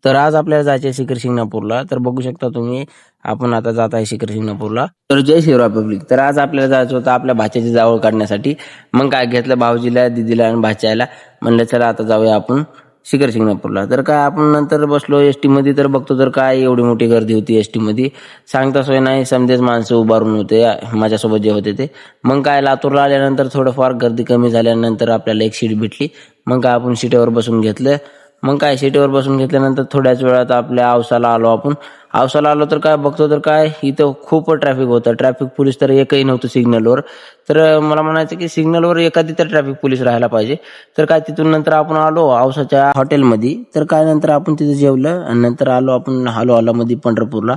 तर आज आपल्याला जायचे शिखर शिंगणापूरला. तर बघू शकता तुम्ही, आपण आता जात आहे शिखर शिंगणापूरला. तर जय शिवराय पब्लिक. तर आज आपल्याला जायचं होतं आपल्या भाच्याची जावळ काढण्यासाठी. मग काय घेतलं, भाऊजीला, दिदीला आणि भाच्याला. म्हणलं चला आता जाऊया आपण शिखर शिंगणापूरला. तर काय आपण नंतर बसलो एसटी मध्ये. तर बघतो तर काय एवढी मोठी गर्दी होती एसटी मध्ये, सांगता सोय नाही. समजेच माणसं उभारून होते माझ्यासोबत जे होते ते. मग काय लातूरला आल्यानंतर थोडंफार गर्दी कमी झाल्यानंतर आपल्याला एक सीट भेटली. मग काय आपण सीटेवर बसून घेतलं. मग काय सीटेवर बसून घेतल्यानंतर थोड्याच वेळात आपल्या औसाला आलो आपण. औसाला आलो तर काय बघतो तर काय इथं खूप ट्रॅफिक होतं. ट्रॅफिक पोलीस तर एकही नव्हतं सिग्नलवर. तर मला म्हणायचं की सिग्नलवर एखादी तर ट्रॅफिक पोलीस राहायला पाहिजे. तर काय तिथून नंतर आपण आलो औसाच्या हॉटेलमध्ये. तर काय नंतर आपण तिथे जेवलं आणि नंतर आलो आपण मध्ये पंढरपूरला.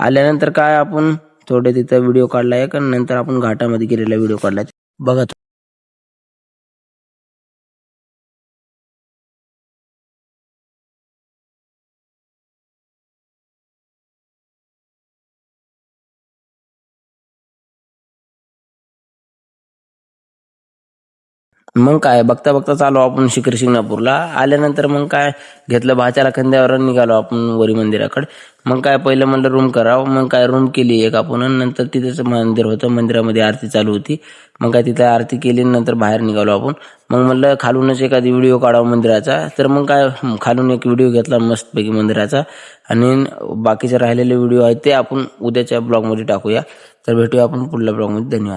आल्यानंतर काय आपण थोडे तिथं व्हिडिओ काढला एक, आणि नंतर आपण घाटामध्ये गेलेला व्हिडिओ काढला बघा. मग काय बघता बघता चालू आपण शिखर शिंगणापूरला. आल्यानंतर मग काय घेतलं, भाच्याला खांद्यावर निघालो आपण वरी मंदिराकडे. मग काय पहिलं म्हणलं रूम करावं. मग काय रूम केली एक आपण, आणि नंतर तिथेच मंदिर होतं, मंदिरामध्ये आरती चालू होती. मग काय तिथे आरती केली, नंतर बाहेर निघालो आपण. मग म्हणलं खालूनच एखादी व्हिडिओ काढावा मंदिराचा. तर मग काय खालून एक व्हिडिओ घेतला मस्तपैकी मंदिराचा, आणि बाकीचे राहिलेले व्हिडिओ आहेत ते आपण उद्याच्या ब्लॉगमध्ये टाकूया. तर भेटूया आपण पुढल्या ब्लॉगमध्ये. धन्यवाद.